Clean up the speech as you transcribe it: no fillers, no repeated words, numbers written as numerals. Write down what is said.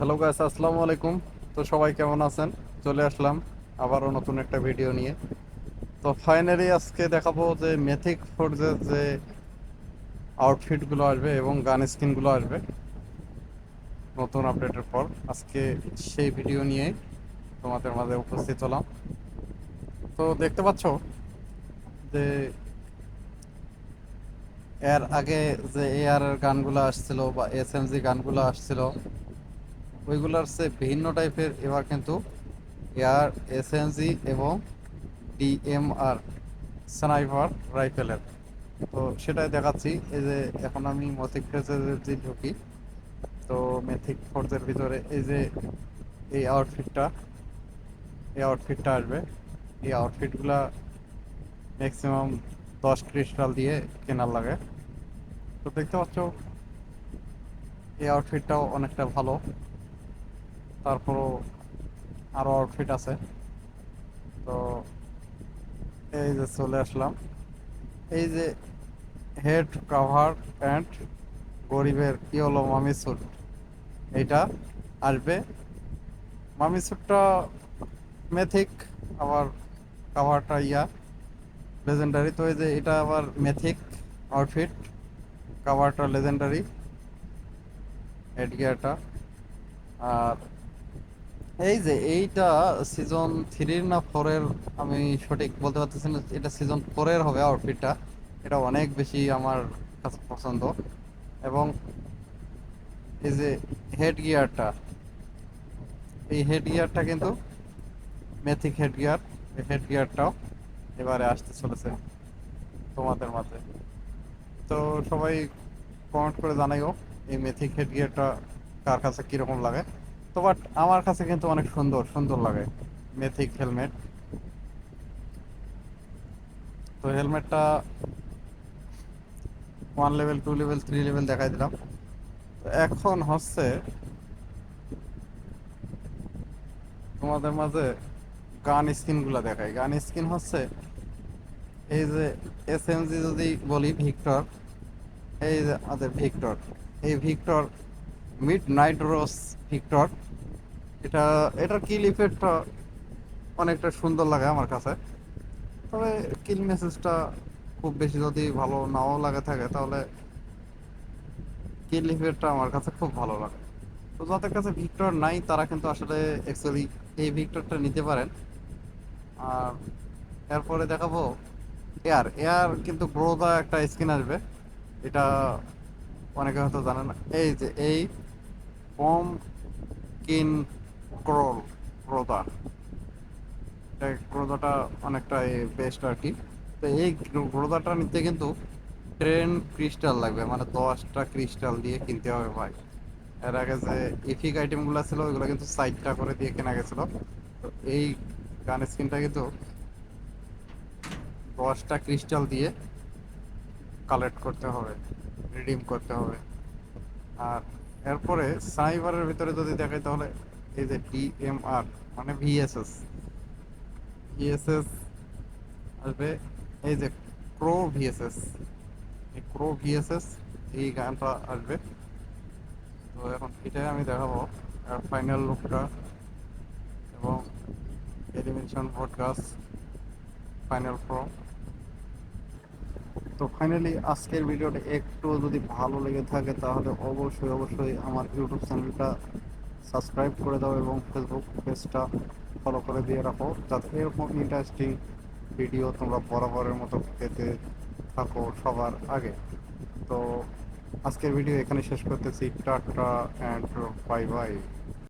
Hello guys, আসসালামু আলাইকুম। তো সবাই কেমন আছেন? চলে আসলাম আবারও নতুন একটা ভিডিও নিয়ে। তো ফাইনালি আজকে দেখাবো যে মেথিক ফোর্জের যে আউটফিটগুলো আসবে এবং গান স্কিনগুলো আসবে নতুন আপডেটের পর। আজকে সেই ভিডিও নিয়ে তোমাদের মাঝে উপস্থিত হলাম। তো দেখতে পাচ্ছ যে এর আগে যে এআর এর গানগুলো আসছিল বা এসএমজি গানগুলো আসছিল, ওইগুলোর চেয়ে ভিন্ন টাইপের এবার কিন্তু এআর, এসএমজি এবং ডিএমআর স্নাইপার রাইফেলের। তো সেটাই দেখাচ্ছি। এই যে এখন আমি মথিক ফেজের যে ঢুকি, তো মেথিক ফোর্সের ভিতরে এই যে এই আউটফিটটা এই আউটফিটটা আসবে। এই আউটফিটগুলা ম্যাক্সিমাম 10 ক্রিস্টাল দিয়ে কেনার লাগে। তো দেখতে পাচ্ছ এই আউটফিটটাও অনেকটা ভালো। তারপরও আরও আউটফিট আছে। তো এই যে চলে আসলাম, এই যে হেড কাভার প্যান্ট গরিবের ইয়েলো মামি স্যুট, এইটা আসবে। মামি স্যুটটা মেথিক, আবার কাভারটা লেজেন্ডারি। তো এই যে এটা আবার মেথিক আউটফিট, কাভারটা লেজেন্ডারি, হেড গিয়ারটা। আর এই যে এইটা সিজন 3 না 4-এর, আমি সঠিক বলতে পারতেছি না, এটা সিজন 4-এর হবে আউটফিটটা। এটা অনেক বেশি আমার কাছে পছন্দ। এবং এই যে হেড গিয়ারটা, এই হেড গিয়ারটা কিন্তু মেথিক হেড গিয়ার। এই হেড গিয়ারটাও এবারে আসতে চলেছে তোমাদের মাঝে। তো সবাই কমেন্ট করে জানাইও এই মেথিক হেড গিয়ারটা কার কাছে কিরকম লাগে। তো বাট আমার কাছে কিন্তু অনেক সুন্দর সুন্দর লাগে মেথিক হেলমেট। তো হেলমেটটা 1 লেভেল, 2 লেভেল, 3 লেভেল দেখাই দিলাম। তো এখন হচ্ছে তোমাদের মাঝে গান স্কিন গুলা দেখাই। গান স্কিন হচ্ছে এই যে এসএমজি যদি বলি ভিক্টর, এই যে আমাদের ভিক্টর, এই ভিক্টর মিড নাইট রোজ ভিক্টর। এটা এটার কিল ইফেক্টটা অনেকটা সুন্দর লাগে আমার কাছে। তবে কিল মেসেজটা খুব বেশি যদি ভালো নাও লাগে থাকে, তাহলে কিল ইফেক্টটা আমার কাছে খুব ভালো লাগে। তো যাদের কাছে ভিক্টর নাই তারা কিন্তু আসলে অ্যাকচুয়ালি এই ভিক্টরটা নিতে পারেন। আর এরপরে দেখাবো এয়ার। এয়ার কিন্তু গ্রোদা একটা স্কিন আসবে, এটা অনেকে হয়তো জানে না। এই যে এই পম কিন ক্রোল গ্রোদা, এই গ্রোদাটা অনেকটা বেস্ট আর কি। তো এই গ্রোদাটা নিতে কিন্তু 10 ক্রিস্টাল লাগবে, মানে 10টা ক্রিস্টাল দিয়ে কিনতে হবে ভাই। এর আগে যে ইফিক আইটেম গুলো ছিল ওইগুলো কিন্তু 60টা করে দিয়ে কেনা গেছিল। তো এই গান স্কিনটা কিন্তু 10টা ক্রিস্টাল দিয়ে কালেক্ট করতে হবে, রিডিম করতে হবে। আর এরপরে সাইবারের ভিতরে যদি দেখাই, তাহলে এই যে ডিএমআর মানে ভিএসএস, ভিএসএস আসবে। এই যে ক্রো ভিএসএস, এই ক্রো ভিএসএস এই গানটা আসবে। তো এখন এটাই আমি দেখাবো ফাইনাল লুকটা এবং এলিমিনেশন পডকাস্ট ফাইনাল প্রো। তো ফাইনালি আজকের ভিডিওটা একটু যদি ভালো লেগে থাকে, তাহলে অবশ্যই অবশ্যই আমার ইউটিউব চ্যানেলটা সাবস্ক্রাইব করে দাও এবং ফেসবুক পেজটা ফলো করে দিয়ে রাখো, যাতে এরকম ইন্টারেস্টিং ভিডিও তোমরা বরাবরের মতো পেতে থাকো সবার আগে। তো আজকের ভিডিও এখানে শেষ করতেছি। Tata and bye bye.